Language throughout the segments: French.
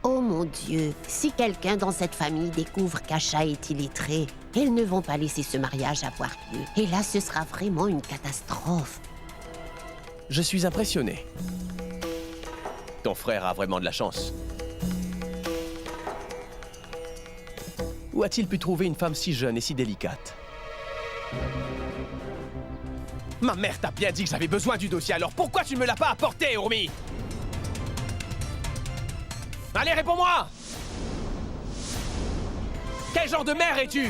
Oh mon Dieu, si quelqu'un dans cette famille découvre qu'Asha est illettrée, ils ne vont pas laisser ce mariage avoir lieu. Et là, ce sera vraiment une catastrophe. Je suis impressionné. Ton frère a vraiment de la chance. Où a-t-il pu trouver une femme si jeune et si délicate? Ma mère t'a bien dit que j'avais besoin du dossier, alors pourquoi tu me l'as pas apporté, Urmi? Allez, réponds-moi! Quel genre de mère es-tu?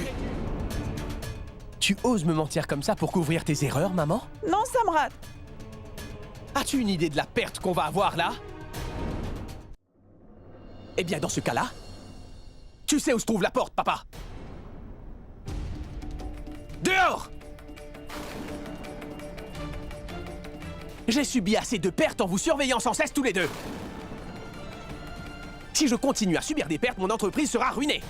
Tu oses me mentir comme ça pour couvrir tes erreurs, maman? Non, Samrat. As-tu une idée de la perte qu'on va avoir là? Eh bien, dans ce cas-là, tu sais où se trouve la porte, papa? Dehors! J'ai subi assez de pertes en vous surveillant sans cesse tous les deux. Si je continue à subir des pertes, mon entreprise sera ruinée.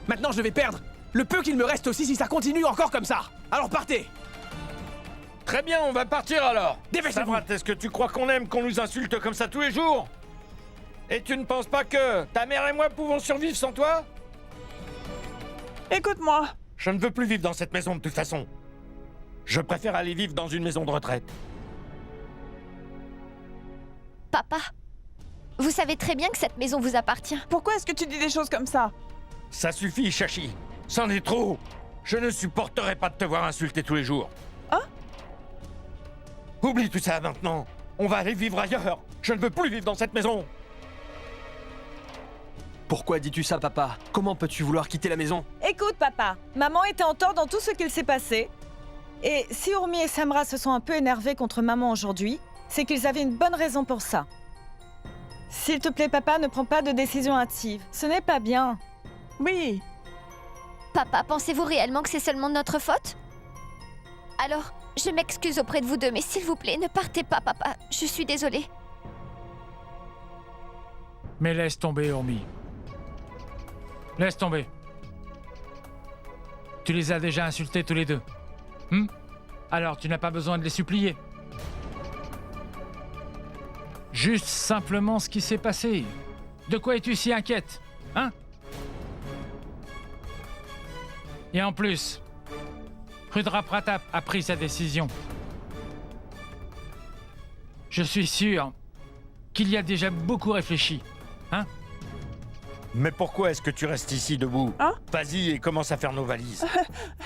Maintenant, je vais perdre le peu qu'il me reste aussi si ça continue encore comme ça. Alors partez! Très bien, on va partir alors. Dépêchez-vous. Samrat, est-ce que tu crois qu'on aime qu'on nous insulte comme ça tous les jours? Et tu ne penses pas que ta mère et moi pouvons survivre sans toi? Écoute-moi. Je ne veux plus vivre dans cette maison de toute façon. Je préfère aller vivre dans une maison de retraite. Papa, vous savez très bien que cette maison vous appartient. Pourquoi est-ce que tu dis des choses comme ça? Ça suffit, Shashi. C'en est trop. Je ne supporterai pas de te voir insulter tous les jours. Hein? Oublie tout ça maintenant. On va aller vivre ailleurs. Je ne veux plus vivre dans cette maison. Pourquoi dis-tu ça, papa? Comment peux-tu vouloir quitter la maison? Écoute, papa, maman était en tort dans tout ce qu'il s'est passé. Et si Urmi et Samra se sont un peu énervés contre maman aujourd'hui, c'est qu'ils avaient une bonne raison pour ça. S'il te plaît, papa, ne prends pas de décision hâtive. Ce n'est pas bien. Oui. Papa, pensez-vous réellement que c'est seulement de notre faute? Alors, je m'excuse auprès de vous deux, mais s'il vous plaît, ne partez pas, papa. Je suis désolée. Mais laisse tomber, Urmi. Laisse tomber. Tu les as déjà insultés tous les deux. Alors tu n'as pas besoin de les supplier. Juste simplement ce qui s'est passé. De quoi es-tu si inquiète? Hein? Et en plus, Rudra Pratap a pris sa décision. Je suis sûr qu'il y a déjà beaucoup réfléchi. Hein? Mais pourquoi est-ce que tu restes ici debout? Hein? Vas-y et commence à faire nos valises.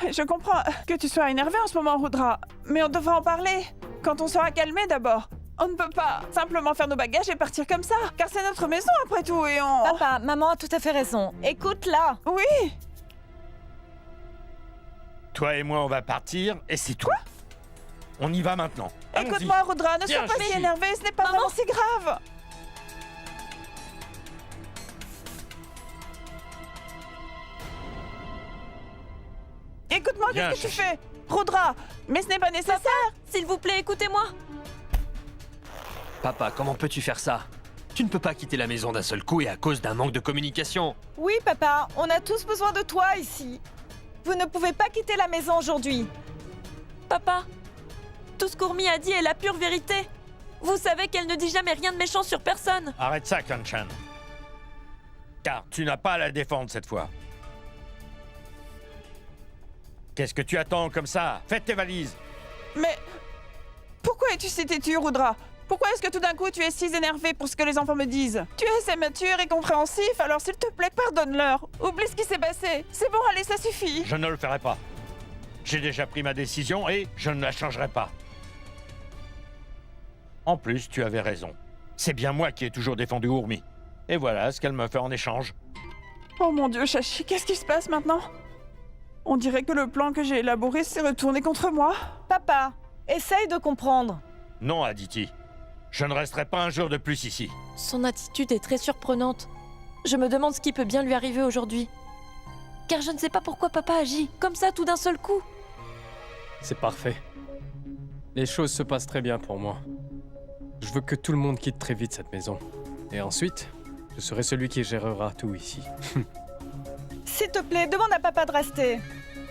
Je comprends que tu sois énervé en ce moment, Rudra. Mais on devra en parler. Quand on sera calmé d'abord. On ne peut pas simplement faire nos bagages et partir comme ça. Car c'est notre maison après tout et on... Papa, maman a tout à fait raison. Écoute-la. Oui. Toi et moi, on va partir et c'est tout. On y va maintenant. Allons-y. Écoute-moi, Rudra, ne sois Viens, pas si Shashi. énervé. Ce n'est pas vraiment si grave. Écoute-moi, Viens, qu'est-ce que tu Shashi. fais? Rudra, mais ce n'est pas nécessaire. S'il vous plaît, écoutez-moi. Papa, comment peux-tu faire ça? Tu ne peux pas quitter la maison d'un seul coup et à cause d'un manque de communication. Oui, papa, on a tous besoin de toi ici. Vous ne pouvez pas quitter la maison aujourd'hui. Papa, tout ce qu'Urmi a dit est la pure vérité. Vous savez qu'elle ne dit jamais rien de méchant sur personne. Arrête ça, Kanchan. Car tu n'as pas à la défendre cette fois. Qu'est-ce que tu attends comme ça? Fais tes valises. Mais pourquoi es-tu si têtu, Rudra? Pourquoi est-ce que tout d'un coup tu es si énervé pour ce que les enfants me disent? Tu es mature et compréhensif, alors s'il te plaît, pardonne-leur. Oublie ce qui s'est passé. C'est bon, allez, ça suffit. Je ne le ferai pas. J'ai déjà pris ma décision et je ne la changerai pas. En plus, tu avais raison. C'est bien moi qui ai toujours défendu Urmi. Et voilà ce qu'elle me fait en échange. Oh mon Dieu, Shashi, qu'est-ce qui se passe maintenant? On dirait que le plan que j'ai élaboré s'est retourné contre moi. Papa, essaye de comprendre. Non, Aditi. Je ne resterai pas un jour de plus ici. Son attitude est très surprenante. Je me demande ce qui peut bien lui arriver aujourd'hui. Car je ne sais pas pourquoi papa agit comme ça tout d'un seul coup. C'est parfait. Les choses se passent très bien pour moi. Je veux que tout le monde quitte très vite cette maison. Et ensuite, je serai celui qui gérera tout ici. S'il te plaît, demande à papa de rester.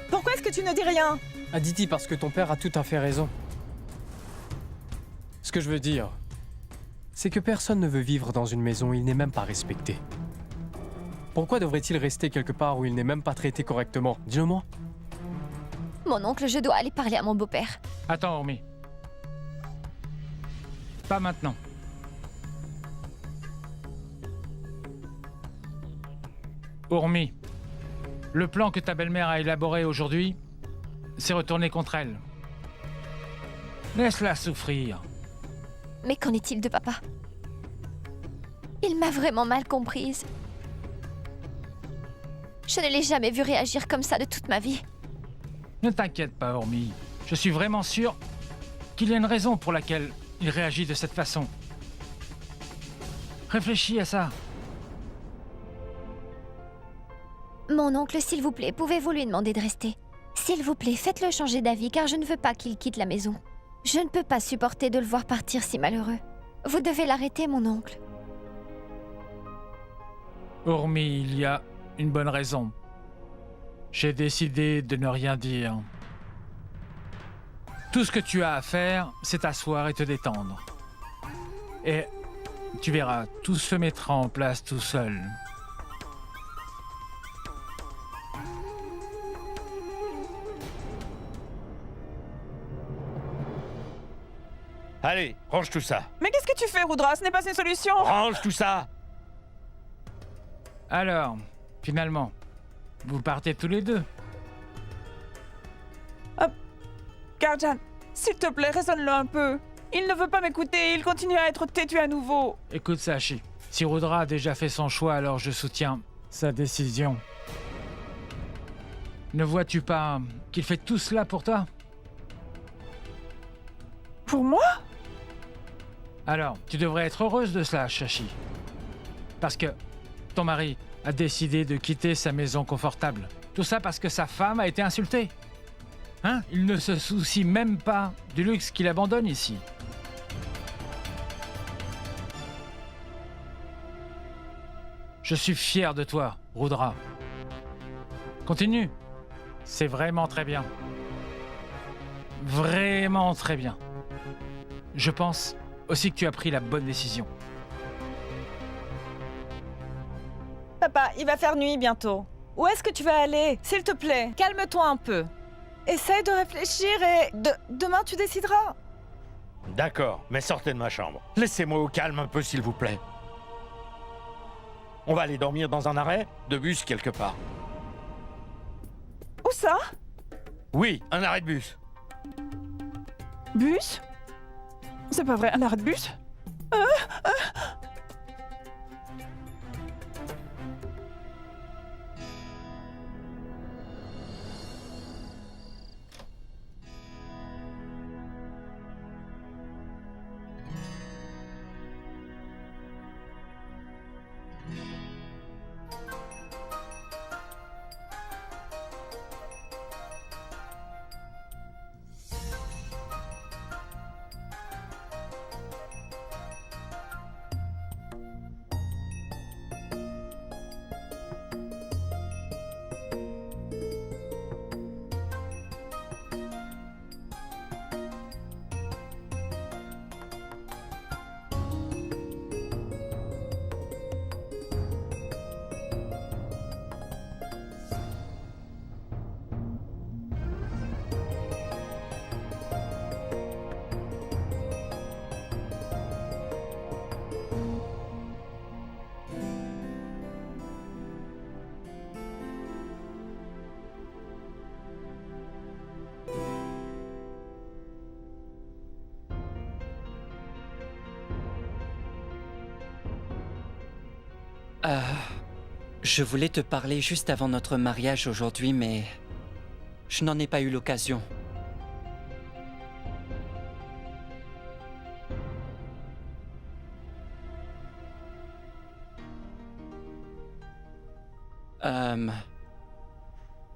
Pourquoi est-ce que tu ne dis rien? Aditi, parce que ton père a tout à fait raison. Ce que je veux dire, c'est que personne ne veut vivre dans une maison où il n'est même pas respecté. Pourquoi devrait-il rester quelque part où il n'est même pas traité correctement? Dis-le-moi. Mon oncle, je dois aller parler à mon beau-père. Attends, Urmi. Pas maintenant. Urmi, le plan que ta belle-mère a élaboré aujourd'hui s'est retourné contre elle. Laisse-la souffrir. Mais qu'en est-il de papa? Il m'a vraiment mal comprise. Je ne l'ai jamais vu réagir comme ça de toute ma vie. Ne t'inquiète pas, Urmi. Je suis vraiment sûr qu'il y a une raison pour laquelle il réagit de cette façon. Réfléchis à ça. Mon oncle, s'il vous plaît, pouvez-vous lui demander de rester? S'il vous plaît, faites-le changer d'avis, car je ne veux pas qu'il quitte la maison. Je ne peux pas supporter de le voir partir si malheureux. Vous devez l'arrêter, mon oncle. Urmi, il y a une bonne raison. J'ai décidé de ne rien dire. Tout ce que tu as à faire, c'est t'asseoir et te détendre. Et tu verras, tout se mettra en place tout seul. Allez, range tout ça. Mais qu'est-ce que tu fais, Rudra? Ce n'est pas une solution. Range tout ça. Alors, finalement, vous partez tous les deux. Garjan, s'il te plaît, raisonne-le un peu. Il ne veut pas m'écouter, il continue à être têtu à nouveau. Écoute, Sachi, si Rudra a déjà fait son choix, alors je soutiens sa décision. Ne vois-tu pas qu'il fait tout cela pour toi? Pour moi? Alors, tu devrais être heureuse de cela, Sachi. Parce que ton mari a décidé de quitter sa maison confortable. Tout ça parce que sa femme a été insultée. Hein? Il ne se soucie même pas du luxe qu'il abandonne ici. Je suis fier de toi, Rudra. Continue. C'est vraiment très bien. Vraiment très bien. Je pense aussi que tu as pris la bonne décision. Papa, il va faire nuit bientôt. Où est-ce que tu vas aller? S'il te plaît, calme-toi un peu. Essaye de réfléchir et... Demain, tu décideras. D'accord, mais sortez de ma chambre. Laissez-moi au calme un peu, s'il vous plaît. On va aller dormir dans un arrêt de bus quelque part. Où ça? Oui, un arrêt de bus. Bus? C'est pas vrai, un arrêt de bus? Je voulais te parler juste avant notre mariage aujourd'hui, mais je n'en ai pas eu l'occasion.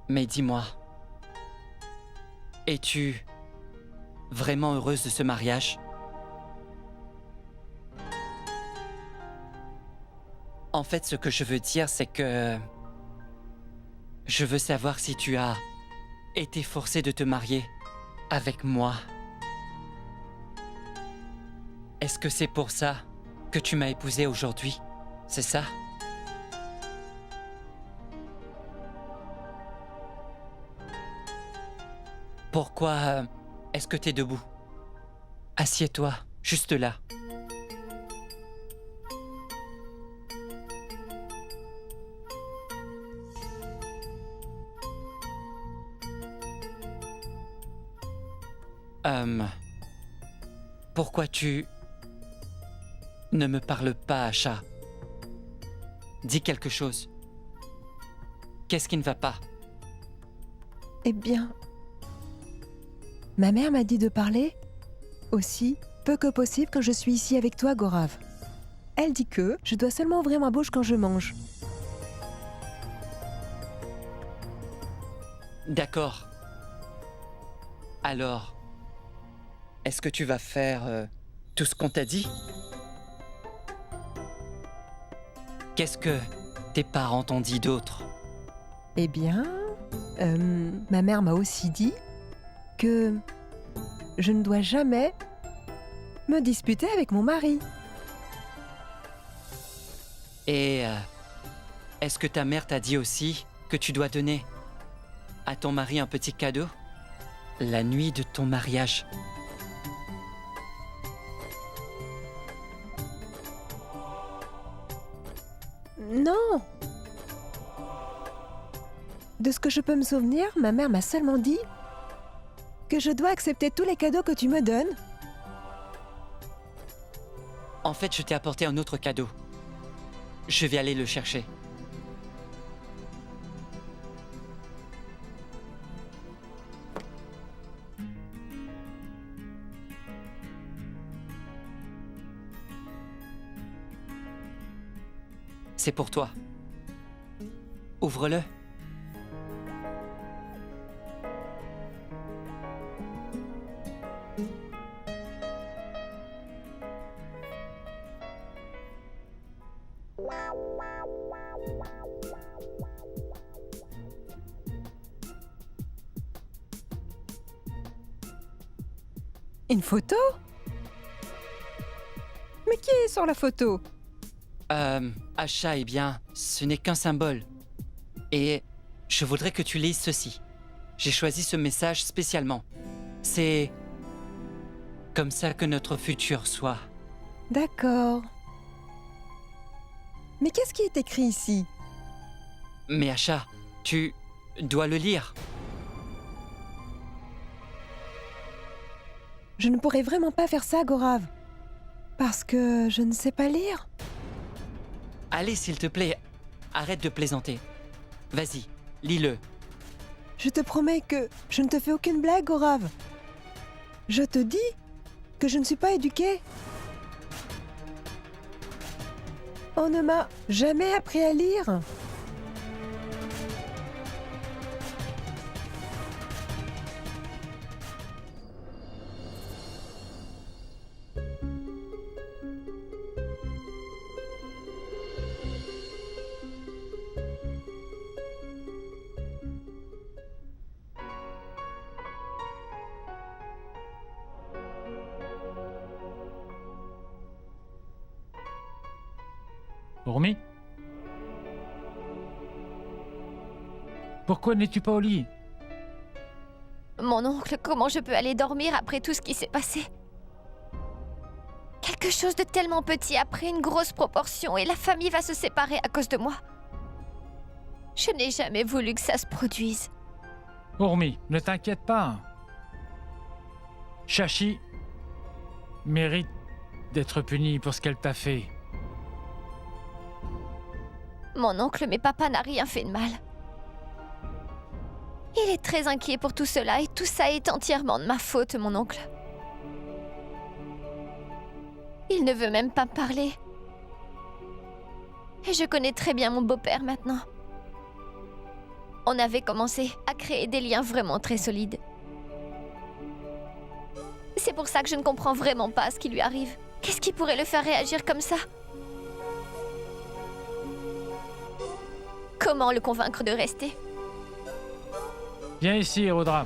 Mais dis-moi, es-tu vraiment heureuse de ce mariage? En fait, ce que je veux dire, c'est que... Je veux savoir si tu as été forcée de te marier avec moi. Est-ce que c'est pour ça que tu m'as épousée aujourd'hui, c'est ça? Pourquoi est-ce que t'es debout? Assieds-toi, juste là. Pourquoi tu ne me parles pas, Asha? Dis quelque chose. Qu'est-ce qui ne va pas? Eh bien, ma mère m'a dit de parler aussi peu que possible quand je suis ici avec toi, Gorav. Elle dit que je dois seulement ouvrir ma bouche quand je mange. D'accord. Alors, est-ce que tu vas faire tout ce qu'on t'a dit? Qu'est-ce que tes parents t'ont dit d'autre? Eh bien, ma mère m'a aussi dit que je ne dois jamais me disputer avec mon mari. Et est-ce que ta mère t'a dit aussi que tu dois donner à ton mari un petit cadeau la nuit de ton mariage? Non! De ce que je peux me souvenir, ma mère m'a seulement dit que je dois accepter tous les cadeaux que tu me donnes. En fait, je t'ai apporté un autre cadeau. Je vais aller le chercher. C'est pour toi. Ouvre-le. Une photo? Mais qui est sur la photo? Asha, eh bien, ce n'est qu'un symbole. Et je voudrais que tu lises ceci. J'ai choisi ce message spécialement. C'est comme ça que notre futur soit. D'accord. Mais qu'est-ce qui est écrit ici? Mais Asha, tu dois le lire. Je ne pourrais vraiment pas faire ça, Gorav. Parce que je ne sais pas lire. Allez, s'il te plaît, arrête de plaisanter. Vas-y, lis-le. Je te promets que je ne te fais aucune blague, Gorav. Je te dis que je ne suis pas éduquée. On ne m'a jamais appris à lire. Urmi? Pourquoi n'es-tu pas au lit? Mon oncle, comment je peux aller dormir après tout ce qui s'est passé? Quelque chose de tellement petit a pris une grosse proportion et la famille va se séparer à cause de moi. Je n'ai jamais voulu que ça se produise. Urmi, ne t'inquiète pas. Shashi mérite d'être punie pour ce qu'elle t'a fait. Mon oncle, mais papa n'a rien fait de mal. Il est très inquiet pour tout cela et tout ça est entièrement de ma faute, mon oncle. Il ne veut même pas me parler. Et je connais très bien mon beau-père maintenant. On avait commencé à créer des liens vraiment très solides. C'est pour ça que je ne comprends vraiment pas ce qui lui arrive. Qu'est-ce qui pourrait le faire réagir comme ça? Comment le convaincre de rester? Viens ici, Rudra.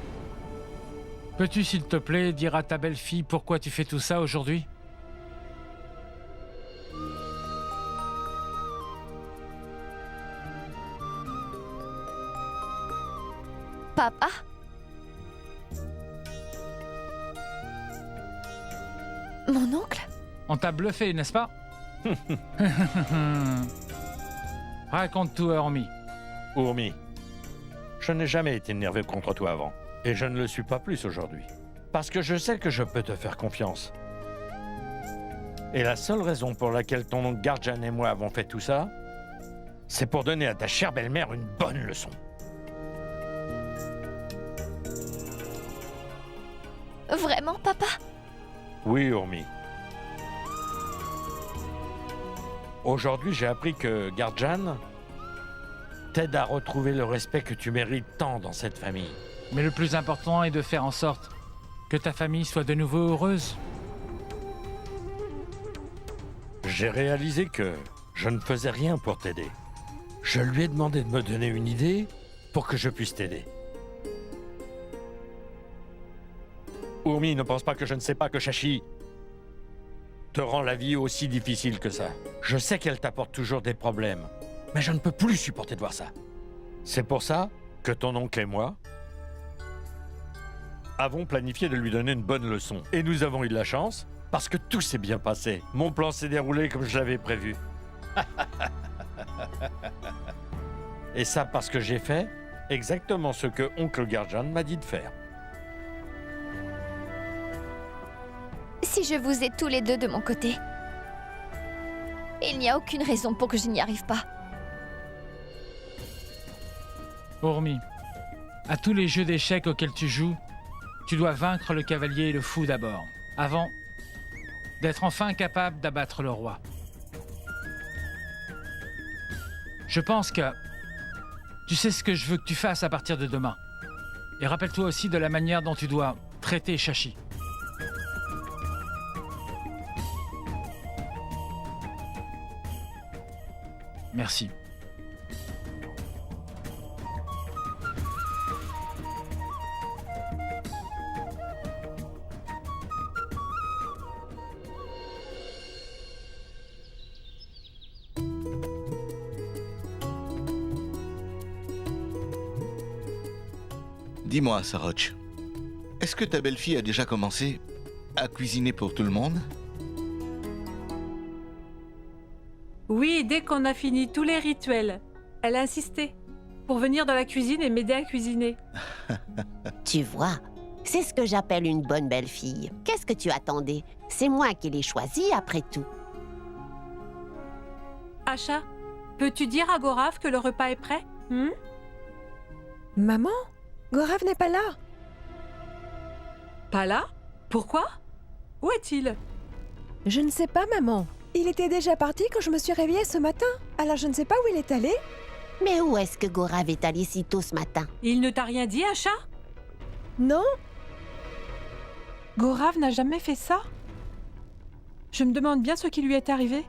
Peux-tu, s'il te plaît, dire à ta belle-fille pourquoi tu fais tout ça aujourd'hui? Papa? Mon oncle? On t'a bluffé, n'est-ce pas? Raconte tout, Urmi. Urmi, je n'ai jamais été énervé contre toi avant. Et je ne le suis pas plus aujourd'hui. Parce que je sais que je peux te faire confiance. Et la seule raison pour laquelle ton oncle Garjan et moi avons fait tout ça, c'est pour donner à ta chère belle-mère une bonne leçon. Vraiment, papa? Oui, Urmi. Aujourd'hui, j'ai appris que Garjan t'aide à retrouver le respect que tu mérites tant dans cette famille. Mais le plus important est de faire en sorte que ta famille soit de nouveau heureuse. J'ai réalisé que je ne faisais rien pour t'aider. Je lui ai demandé de me donner une idée pour que je puisse t'aider. Urmi, ne pense pas que je ne sais pas que Shashi te rend la vie aussi difficile que ça. Je sais qu'elle t'apporte toujours des problèmes, mais je ne peux plus supporter de voir ça. C'est pour ça que ton oncle et moi avons planifié de lui donner une bonne leçon. Et nous avons eu de la chance, parce que tout s'est bien passé. Mon plan s'est déroulé comme je l'avais prévu. Et ça parce que j'ai fait exactement ce que oncle Garjan m'a dit de faire. Si je vous ai tous les deux de mon côté, il n'y a aucune raison pour que je n'y arrive pas. Urmi, à tous les jeux d'échecs auxquels tu joues, tu dois vaincre le cavalier et le fou d'abord, avant d'être enfin capable d'abattre le roi. Je pense que tu sais ce que je veux que tu fasses à partir de demain. Et rappelle-toi aussi de la manière dont tu dois traiter Shashi. Merci. Dis-moi, Saroch, est-ce que ta belle-fille a déjà commencé à cuisiner pour tout le monde? Oui, dès qu'on a fini tous les rituels. Elle a insisté pour venir dans la cuisine et m'aider à cuisiner. Tu vois, c'est ce que j'appelle une bonne belle-fille. Qu'est-ce que tu attendais? C'est moi qui l'ai choisie après tout. Asha, peux-tu dire à Gorav que le repas est prêt? Maman? Gorav n'est pas là. Pas là? Pourquoi? Où est-il? Je ne sais pas, maman. Il était déjà parti quand je me suis réveillée ce matin. Alors je ne sais pas où il est allé. Mais où est-ce que Gorav est allé si tôt ce matin? Il ne t'a rien dit, Asha? Non. Gorav n'a jamais fait ça? Je me demande bien ce qui lui est arrivé.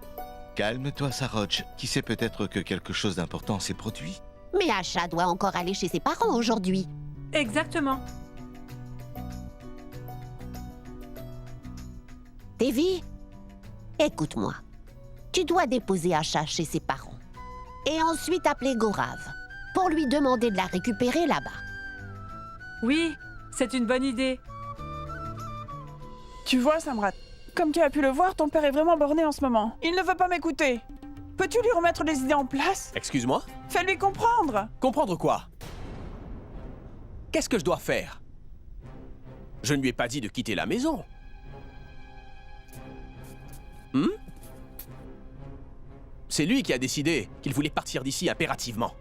Calme-toi, Saroch. Qui sait, peut-être que quelque chose d'important s'est produit. Mais Asha doit encore aller chez ses parents aujourd'hui. Exactement. Devi, écoute-moi. Tu dois déposer Asha chez ses parents. Et ensuite appeler Gorav pour lui demander de la récupérer là-bas. Oui, c'est une bonne idée. Tu vois, Samrat, comme tu as pu le voir, ton père est vraiment borné en ce moment. Il ne veut pas m'écouter. Peux-tu lui remettre les idées en place? Excuse-moi? Fais-lui comprendre. Comprendre quoi? Qu'est-ce que je dois faire? Je ne lui ai pas dit de quitter la maison. C'est lui qui a décidé qu'il voulait partir d'ici impérativement.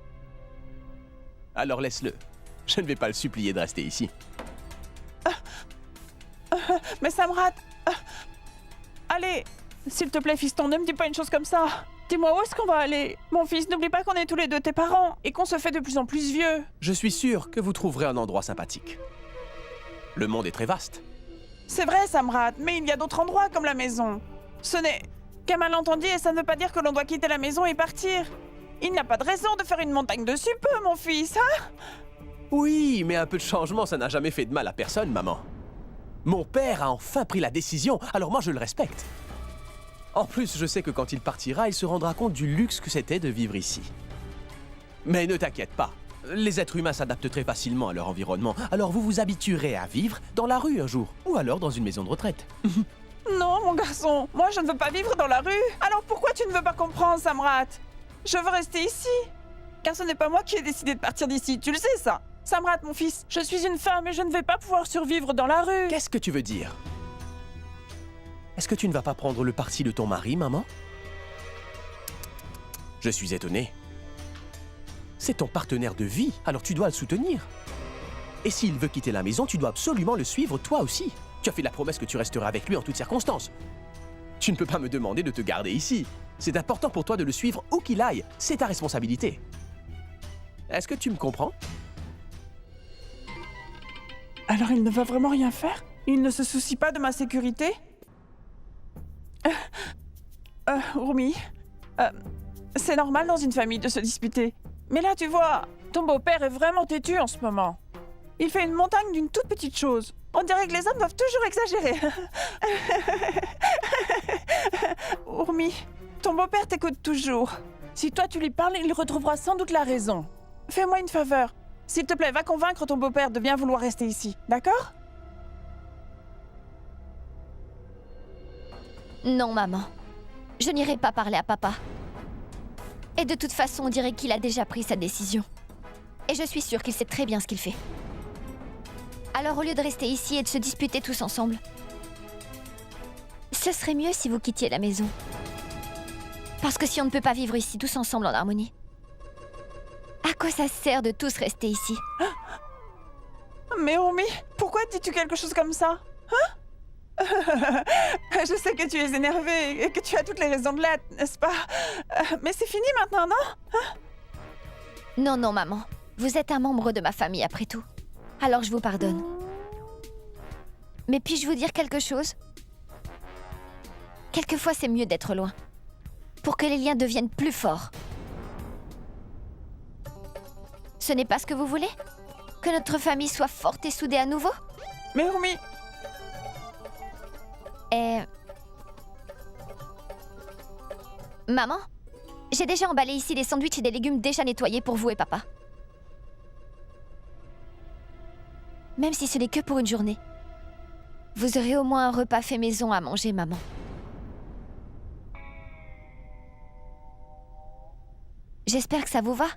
Alors laisse-le. Je ne vais pas le supplier de rester ici. Mais Samrat... Allez, s'il te plaît, fiston, ne me dis pas une chose comme ça. Dis-moi où est-ce qu'on va aller? Mon fils, n'oublie pas qu'on est tous les deux tes parents et qu'on se fait de plus en plus vieux. Je suis sûr que vous trouverez un endroit sympathique. Le monde est très vaste. C'est vrai, Samrat, mais il y a d'autres endroits comme la maison. Ce n'est qu'un malentendu et ça ne veut pas dire que l'on doit quitter la maison et partir. Il n'y a pas de raison de faire une montagne de supe, mon fils, hein? Oui, mais un peu de changement, ça n'a jamais fait de mal à personne, maman. Mon père a enfin pris la décision, alors moi je le respecte. En plus, je sais que quand il partira, il se rendra compte du luxe que c'était de vivre ici. Mais ne t'inquiète pas, Les êtres humains s'adaptent très facilement à leur environnement, alors vous vous habituerez à vivre dans la rue un jour, ou alors dans une maison de retraite. Non, mon garçon, moi je ne veux pas vivre dans la rue. Alors pourquoi tu ne veux pas comprendre, Samrat? Je veux rester ici. Car ce n'est pas moi qui ai décidé de partir d'ici, tu le sais ça. Samrat, mon fils, je suis une femme et je ne vais pas pouvoir survivre dans la rue. Qu'est-ce que tu veux dire? Est-ce que tu ne vas pas prendre le parti de ton mari, maman? Je suis étonné. C'est ton partenaire de vie, alors tu dois le soutenir. Et s'il veut quitter la maison, tu dois absolument le suivre toi aussi. Tu as fait la promesse que tu resteras avec lui en toutes circonstances. Tu ne peux pas me demander de te garder ici. C'est important pour toi de le suivre où qu'il aille. C'est ta responsabilité. Est-ce que tu me comprends? Alors il ne va vraiment rien faire? Il ne se soucie pas de ma sécurité? Urmi, c'est normal dans une famille de se disputer. Mais là, tu vois, ton beau-père est vraiment têtu en ce moment. Il fait une montagne d'une toute petite chose. On dirait que les hommes doivent toujours exagérer. Urmi, ton beau-père t'écoute toujours. Si toi tu lui parles, il retrouvera sans doute la raison. Fais-moi une faveur. S'il te plaît, va convaincre ton beau-père de bien vouloir rester ici, d'accord? Non, maman. Je n'irai pas parler à papa. Et de toute façon, on dirait qu'il a déjà pris sa décision. Et je suis sûre qu'il sait très bien ce qu'il fait. Alors au lieu de rester ici et de se disputer tous ensemble, ce serait mieux si vous quittiez la maison. Parce que si on ne peut pas vivre ici tous ensemble en harmonie, à quoi ça sert de tous rester ici? Mais Urmi, pourquoi dis-tu quelque chose comme ça? Hein? Je sais que tu es énervée et que tu as toutes les raisons de l'être, n'est-ce pas? Mais c'est fini maintenant, non? Hein? Non, non, maman. Vous êtes un membre de ma famille après tout. Alors je vous pardonne. Mais puis-je vous dire quelque chose? Quelquefois, c'est mieux d'être loin. Pour que les liens deviennent plus forts. Ce n'est pas ce que vous voulez? Que notre famille soit forte et soudée à nouveau? Mais Urmi... Maman, j'ai déjà emballé ici des sandwichs et des légumes déjà nettoyés pour vous et papa. Même si ce n'est que pour une journée. Vous aurez au moins un repas fait maison à manger, maman. J'espère que ça vous va.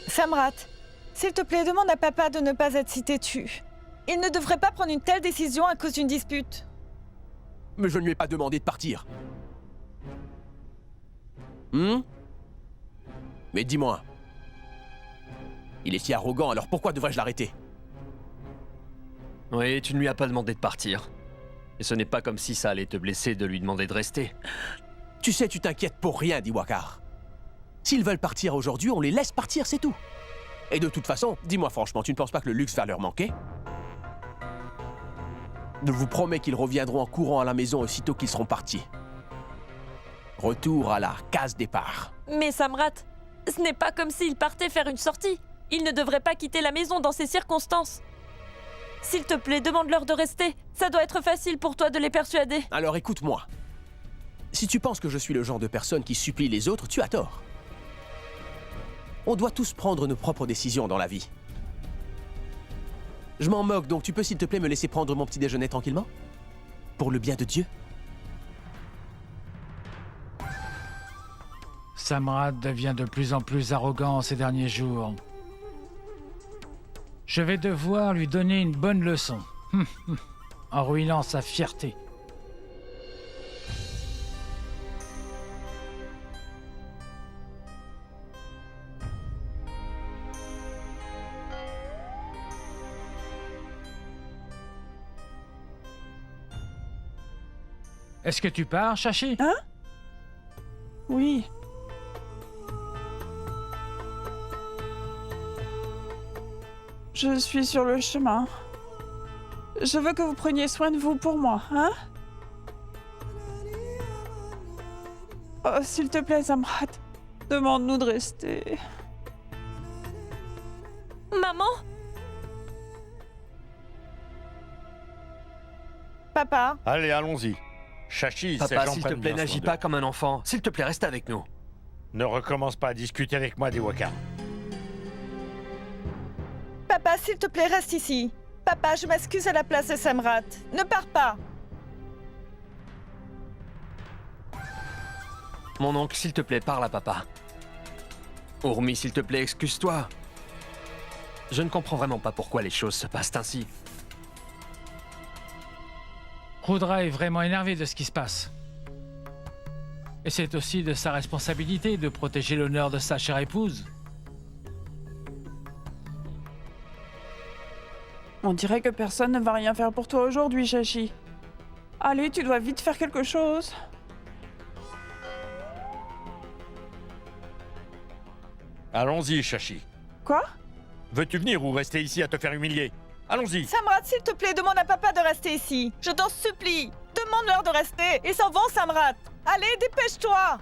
Samrat, s'il te plaît, demande à papa de ne pas être si têtu. Il ne devrait pas prendre une telle décision à cause d'une dispute. Mais je ne lui ai pas demandé de partir. Mais dis-moi. Il est si arrogant, alors pourquoi devrais-je l'arrêter? Oui, tu ne lui as pas demandé de partir. Et ce n'est pas comme si ça allait te blesser de lui demander de rester. Tu sais, tu t'inquiètes pour rien, dit Wakar. S'ils veulent partir aujourd'hui, on les laisse partir, c'est tout. Et de toute façon, dis-moi franchement, tu ne penses pas que le luxe va leur manquer? Je vous promets qu'ils reviendront en courant à la maison aussitôt qu'ils seront partis. Retour à la case départ. Mais Samrat, ce n'est pas comme s'il partait faire une sortie. Il ne devrait pas quitter la maison dans ces circonstances. S'il te plaît, demande-leur de rester. Ça doit être facile pour toi de les persuader. Alors écoute-moi. Si tu penses que je suis le genre de personne qui supplie les autres, tu as tort. On doit tous prendre nos propres décisions dans la vie. Je m'en moque, donc tu peux s'il te plaît me laisser prendre mon petit déjeuner tranquillement? Pour le bien de Dieu? Samrat devient de plus en plus arrogant ces derniers jours. Je vais devoir lui donner une bonne leçon. En ruinant sa fierté. Est-ce que tu pars, Shashi? Hein? Oui. Je suis sur le chemin. Je veux que vous preniez soin de vous pour moi, hein? Oh, s'il te plaît, Samrat. Demande-nous de rester. Maman? Papa, Allez, allons-y. Chachi, ses Papa, gens s'il te prennent plaît, bien soin n'agis d'eux. pas comme un enfant. S'il te plaît, reste avec nous. Ne recommence pas à discuter avec moi des Wakar. papa, s'il te plaît, reste ici. Papa, je m'excuse à la place de Samrat. Ne pars pas. Mon oncle, s'il te plaît, parle à papa. Urmi, s'il te plaît, excuse-toi. Je ne comprends vraiment pas pourquoi les choses se passent ainsi. Rudra est vraiment énervé de ce qui se passe. Et c'est aussi de sa responsabilité de protéger l'honneur de sa chère épouse. On dirait que personne ne va rien faire pour toi aujourd'hui, Chachi. Allez, tu dois vite faire quelque chose. Allons-y, Chachi. Quoi? Veux-tu venir ou rester ici à te faire humilier? Allons-y. Samrat, s'il te plaît, demande à papa de rester ici. Je t'en supplie. Demande-leur de rester. Ils s'en vont, Samrat. Allez, dépêche-toi.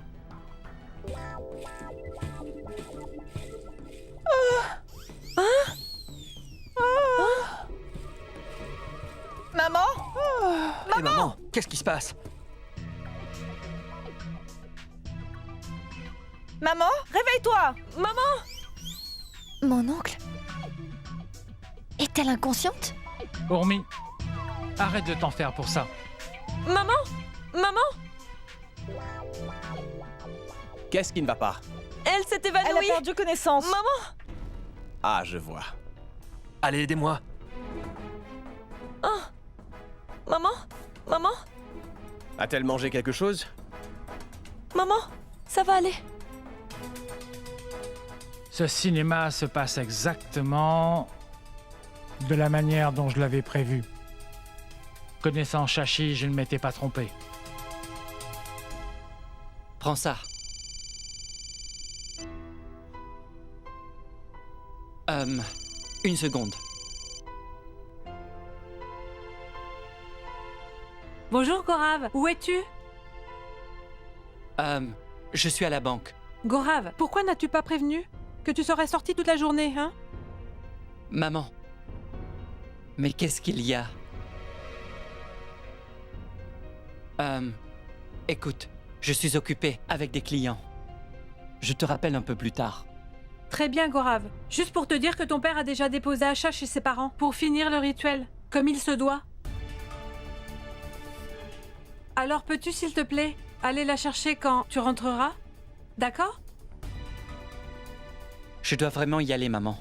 Maman? Hé, maman, qu'est-ce qui se passe? Maman, réveille-toi. Maman! Mon oncle? Est-elle inconsciente? Urmi, arrête de t'en faire pour ça. Maman? Maman? Qu'est-ce qui ne va pas? Elle s'est Elle a évanouie! perdu connaissance. Maman? Ah, je vois. Allez, aidez-moi. Oh! Maman? Maman? A-t-elle mangé quelque chose? Maman? Ça va aller? Ce cinéma se passe exactement de la manière dont je l'avais prévu. Connaissant Chachi, je ne m'étais pas trompé. Prends ça. Une seconde. Bonjour Gorav, où es-tu? Je suis à la banque. Gorav, pourquoi n'as-tu pas prévenu que tu serais sorti toute la journée, hein? Maman. Mais qu'est-ce qu'il y a? Écoute, je suis occupé avec des clients. Je te rappelle un peu plus tard. Très bien Gorav, juste pour te dire que ton père a déjà déposé Asha chez ses parents pour finir le rituel, comme il se doit. Alors peux-tu s'il te plaît aller la chercher quand tu rentreras? D'accord? Je dois vraiment y aller, maman.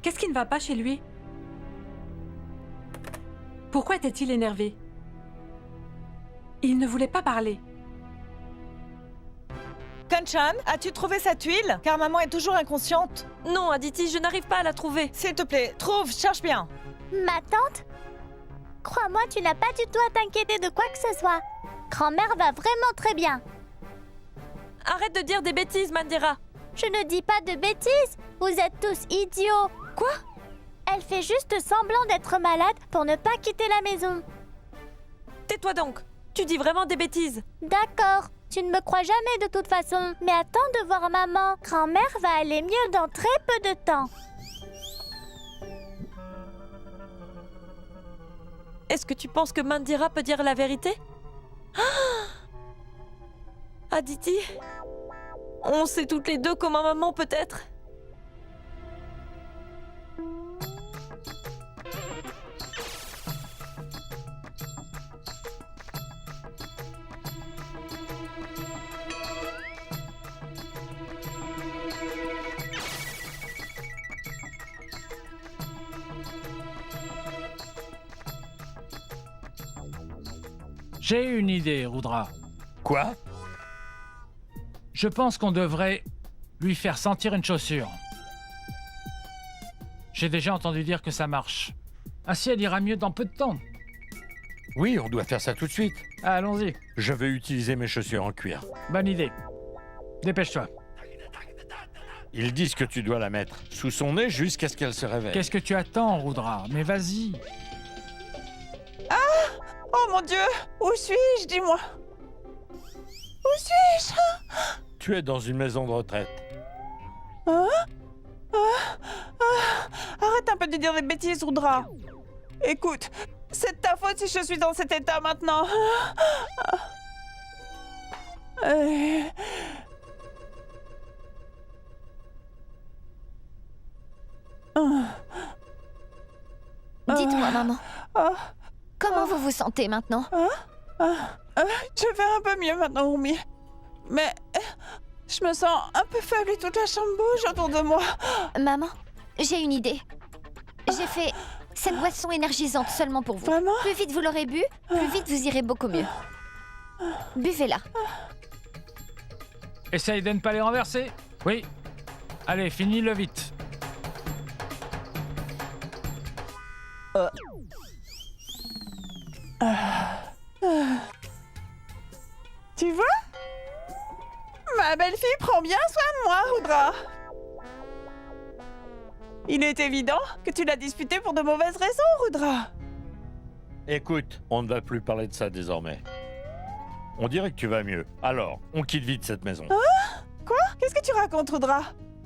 Qu'est-ce qui ne va pas chez lui? Pourquoi était-il énervé? Il ne voulait pas parler. Kanchan, as-tu trouvé cette huile? Car maman est toujours inconsciente. Non, Aditi, je n'arrive pas à la trouver. S'il te plaît, trouve, cherche bien. Ma tante? Crois-moi, tu n'as pas du tout à t'inquiéter de quoi que ce soit. Grand-mère va vraiment très bien. Arrête de dire des bêtises, Mandira. Je ne dis pas de bêtises. Vous êtes tous idiots. Quoi? Elle fait juste semblant d'être malade pour ne pas quitter la maison. Tais-toi donc. Tu dis vraiment des bêtises. D'accord. Tu ne me crois jamais de toute façon. Mais attends de voir maman. Grand-mère va aller mieux dans très peu de temps. Est-ce que tu penses que Mandira peut dire la vérité? Aditi? On sait toutes les deux comment maman peut être. J'ai une idée, Rudra. Quoi? Je pense qu'on devrait lui faire sentir une chaussure. J'ai déjà entendu dire que ça marche. Ainsi, elle ira mieux dans peu de temps. Oui, on doit faire ça tout de suite. Allons-y. Je vais utiliser mes chaussures en cuir. Bonne idée. Dépêche-toi. Ils disent que tu dois la mettre sous son nez jusqu'à ce qu'elle se réveille. Qu'est-ce que tu attends, Rudra? Mais vas-y. Ah! Oh mon Dieu! Où suis-je? Dis-moi. Où suis-je? Tu es dans une maison de retraite. Hein? Arrête un peu de dire des bêtises, Rudra. Écoute, c'est de ta faute si je suis dans cet état maintenant. Dites-moi, maman. Comment vous vous sentez maintenant? Je vais un peu mieux maintenant, Urmi. Mais je me sens un peu faible et toute la chambre bouge autour de moi. Maman, j'ai une idée. J'ai fait cette boisson énergisante seulement pour vous. Vraiment? Plus vite vous l'aurez bu, plus vite vous irez beaucoup mieux. Buvez-la. Essaye de ne pas les renverser. Oui. Allez, finis-le vite. Tu vois? Ma belle-fille prend bien soin de moi, Rudra. Il est évident que tu l'as disputée pour de mauvaises raisons, Rudra. Écoute, on ne va plus parler de ça désormais. On dirait que tu vas mieux. Alors, on quitte vite cette maison. Hein? Quoi? Qu'est-ce que tu racontes, Rudra?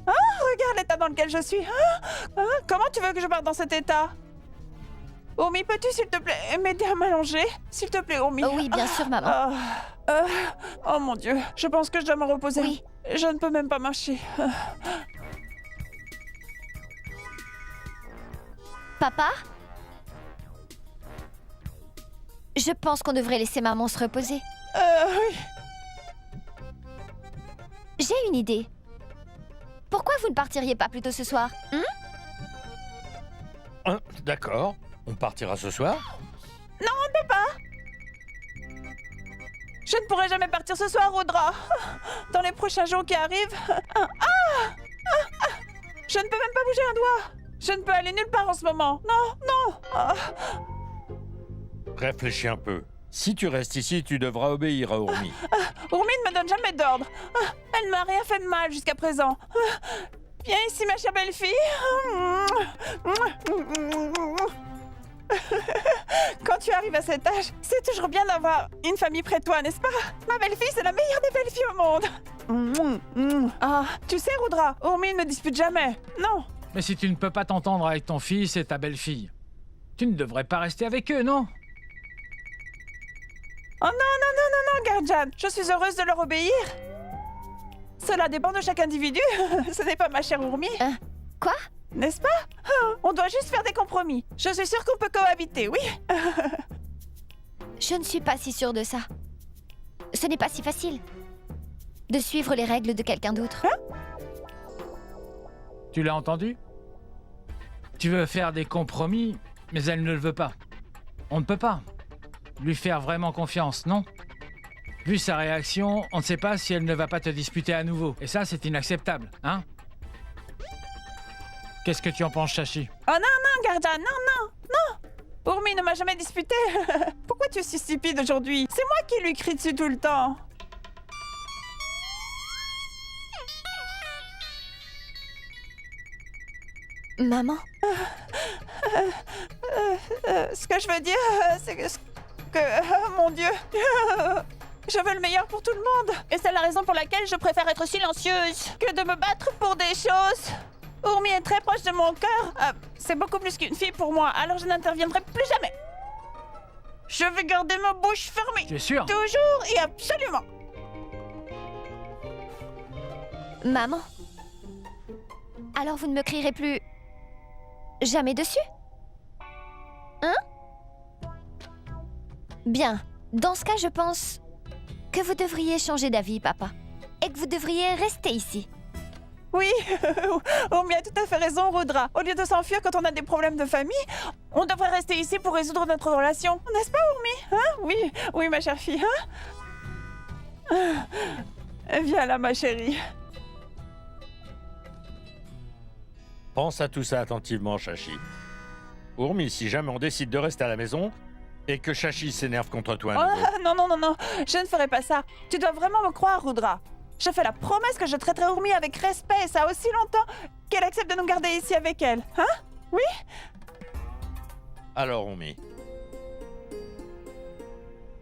Hein? Regarde l'état dans lequel je suis. Comment tu veux que je parte dans cet état? Urmi, peux-tu, s'il te plaît, m'aider à m'allonger? S'il te plaît, Urmi. Oui, bien sûr, maman. Oh mon Dieu, je pense que je dois me reposer. Oui. Je ne peux même pas marcher. Papa? Je pense qu'on devrait laisser maman se reposer. Oui. J'ai une idée. Pourquoi vous ne partiriez pas plus tôt ce soir? D'accord. On partira ce soir? Non, on ne peut pas. Je ne pourrai jamais partir ce soir, Rudra. Dans les prochains jours qui arrivent... Je ne peux même pas bouger un doigt. Je ne peux aller nulle part en ce moment. Non, non. Réfléchis un peu. Si tu restes ici, tu devras obéir à Urmi. Urmi ne me donne jamais d'ordre. Elle ne m'a rien fait de mal jusqu'à présent. Viens ici, ma chère belle-fille. Quand tu arrives à cet âge, c'est toujours bien d'avoir une famille près de toi, n'est-ce pas? Ma belle-fille, c'est la meilleure des belles-filles au monde. Ah, tu sais, Rudra, Urmi ne dispute jamais. Non. Mais si tu ne peux pas t'entendre avec ton fils et ta belle-fille, tu ne devrais pas rester avec eux, non? Oh non, non, non, non, non, Guardian. Je suis heureuse de leur obéir. Cela dépend de chaque individu. Ce n'est pas ma chère Urmi. Quoi? N'est-ce pas? On doit juste faire des compromis. Je suis sûre qu'on peut cohabiter, oui. Je ne suis pas si sûre de ça. Ce n'est pas si facile de suivre les règles de quelqu'un d'autre. Tu l'as entendu? Tu veux faire des compromis, mais elle ne le veut pas. On ne peut pas lui faire vraiment confiance, non? Vu sa réaction, on ne sait pas si elle ne va pas te disputer à nouveau. Et ça, c'est inacceptable, hein? Qu'est-ce que tu en penses, Shachi? Oh non, non, Guardian, non, non, non. Urmi ne m'a jamais disputé. Pourquoi tu es si stupide aujourd'hui? C'est moi qui lui crie dessus tout le temps. Maman? Ce que je veux dire, c'est que... mon Dieu. Je veux le meilleur pour tout le monde. Et c'est la raison pour laquelle je préfère être silencieuse que de me battre pour des choses. Urmi est très proche de mon cœur. C'est beaucoup plus qu'une fille pour moi, alors je n'interviendrai plus jamais. Je vais garder ma bouche fermée. Tu es sûr? Toujours et absolument. Maman? Alors vous ne me crierez plus... jamais dessus? Hein? Bien. Dans ce cas, je pense que vous devriez changer d'avis, papa. Et que vous devriez rester ici. Oui, Urmi a tout à fait raison, Rudra. Au lieu de s'enfuir quand on a des problèmes de famille, on devrait rester ici pour résoudre notre relation. N'est-ce pas, Urmi? Hein? Oui, oui, ma chère fille. Hein? Viens là, ma chérie. Pense à tout ça attentivement, Shachi. Urmi, si jamais on décide de rester à la maison et que Shachi s'énerve contre toi à nouveau... Non, non, non, non, je ne ferai pas ça. Tu dois vraiment me croire, Rudra. Je fais la promesse que je traiterai Urmi avec respect, et ça aussi longtemps qu'elle accepte de nous garder ici avec elle. Hein? Oui? Alors, Urmi,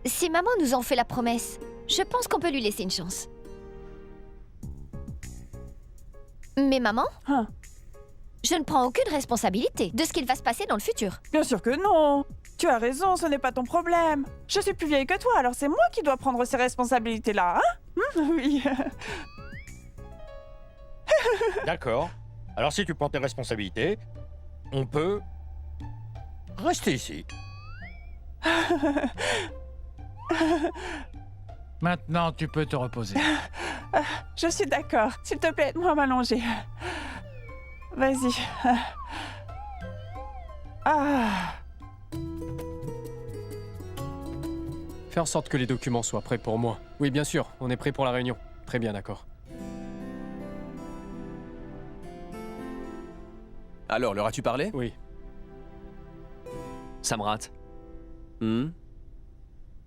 Si maman nous en fait la promesse, je pense qu'on peut lui laisser une chance. Mais maman, Hein? je ne prends aucune responsabilité de ce qu'il va se passer dans le futur. Bien sûr que non. Tu as raison, ce n'est pas ton problème. Je suis plus vieille que toi, alors c'est moi qui dois prendre ces responsabilités-là, hein? Oui. d'accord. Alors si tu prends tes responsabilités, on peut rester ici. Maintenant, tu peux te reposer. Je suis d'accord. S'il te plaît, aide-moi à m'allonger. Vas-y. Ah. Fais en sorte que les documents soient prêts pour moi. Oui, bien sûr, on est prêt pour la réunion. Très bien, d'accord. Alors, leur as-tu parlé? Oui. Samrat.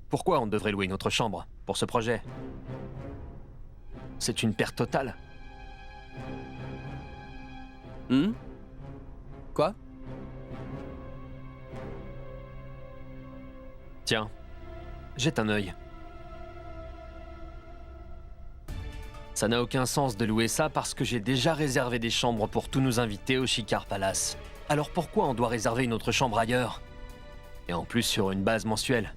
Pourquoi on devrait louer une autre chambre pour ce projet? C'est une perte totale. Quoi? Tiens, jette un œil. Ça n'a aucun sens de louer ça parce que j'ai déjà réservé des chambres pour tous nos invités au Shikar Palace. Alors pourquoi on doit réserver une autre chambre ailleurs? Et en plus sur une base mensuelle.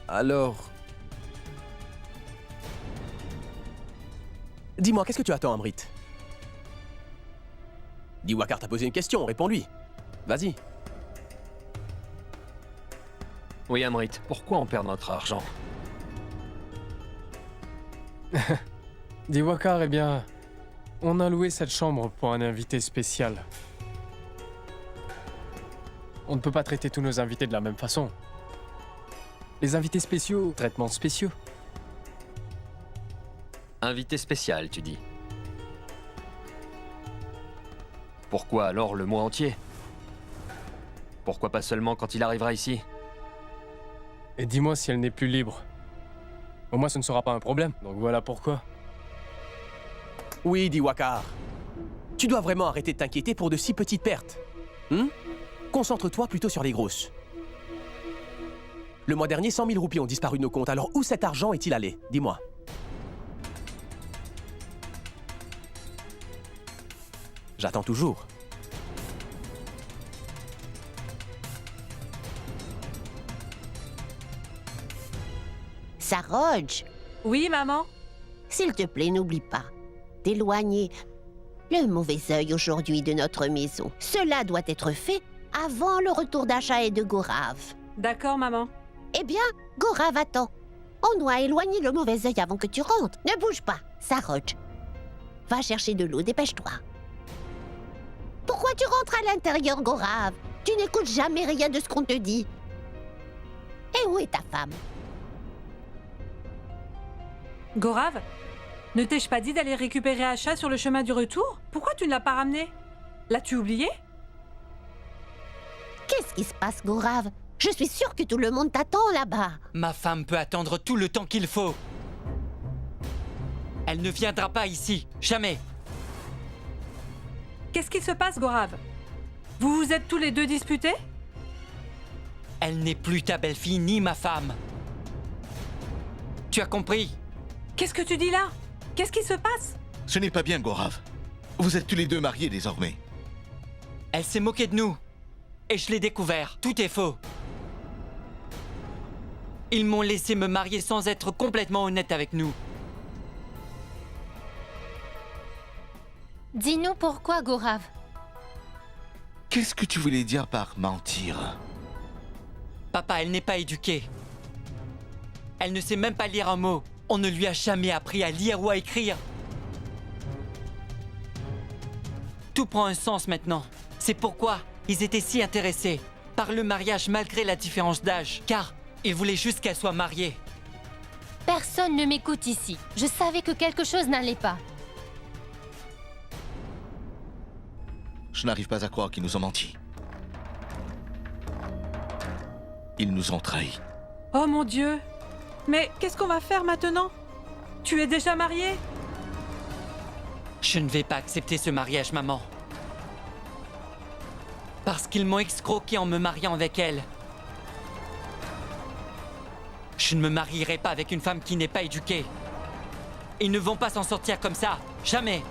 Alors... Dis-moi, qu'est-ce que tu attends, Amrit? Diwakar t'a posé une question, réponds-lui. Vas-y. Oui, Amrit, pourquoi on perd notre argent? Diwakar, eh bien, on a loué cette chambre pour un invité spécial. On ne peut pas traiter tous nos invités de la même façon. Les invités spéciaux, traitements spéciaux. Invité spécial, tu dis. Pourquoi alors le mois entier? Pourquoi pas seulement quand il arrivera ici? Et dis-moi si elle n'est plus libre. Au moins ce ne sera pas un problème, donc voilà pourquoi. Oui, Diwakar. Tu dois vraiment arrêter de t'inquiéter pour de si petites pertes. Concentre-toi plutôt sur les grosses. Le mois dernier, 100 000 roupies ont disparu de nos comptes, alors où cet argent est-il allé? Dis-moi. J'attends toujours. Saroj, Oui, maman? s'il te plaît, n'oublie pas d'éloigner le mauvais œil aujourd'hui de notre maison. Cela doit être fait avant le retour d'Asha et de Gorav. D'accord, maman. Eh bien, Gorav attend. On doit éloigner le mauvais œil avant que tu rentres. Ne bouge pas, Saroj. Va chercher de l'eau, dépêche-toi. Pourquoi tu rentres à l'intérieur, Gorav? Tu n'écoutes jamais rien de ce qu'on te dit. Et où est ta femme? Gorav, ne t'ai-je pas dit d'aller récupérer Asha sur le chemin du retour? Pourquoi tu ne l'as pas ramenée? L'as-tu oublié? Qu'est-ce qui se passe, Gorav? Je suis sûre que tout le monde t'attend là-bas. Ma femme peut attendre tout le temps qu'il faut. Elle ne viendra pas ici, jamais. Qu'est-ce qui se passe, Gorav? Vous vous êtes tous les deux disputés? Elle n'est plus ta belle-fille ni ma femme. Tu as compris? Qu'est-ce que tu dis là? Qu'est-ce qui se passe? Ce n'est pas bien, Gorav. Vous êtes tous les deux mariés désormais. Elle s'est moquée de nous. Et je l'ai découvert. Tout est faux. Ils m'ont laissé me marier sans être complètement honnête avec nous. Dis-nous pourquoi, Gorav. Qu'est-ce que tu voulais dire par mentir? Papa, elle n'est pas éduquée. Elle ne sait même pas lire un mot. On ne lui a jamais appris à lire ou à écrire. Tout prend un sens maintenant. C'est pourquoi ils étaient si intéressés par le mariage malgré la différence d'âge. Car ils voulaient juste qu'elle soit mariée. Personne ne m'écoute ici. Je savais que quelque chose n'allait pas. Je n'arrive pas à croire qu'ils nous ont menti. Ils nous ont trahis. Oh mon Dieu! Mais qu'est-ce qu'on va faire maintenant? Tu es déjà mariée? Je ne vais pas accepter ce mariage, maman. Parce qu'ils m'ont escroqué en me mariant avec elle. Je ne me marierai pas avec une femme qui n'est pas éduquée. Ils ne vont pas s'en sortir comme ça. Jamais.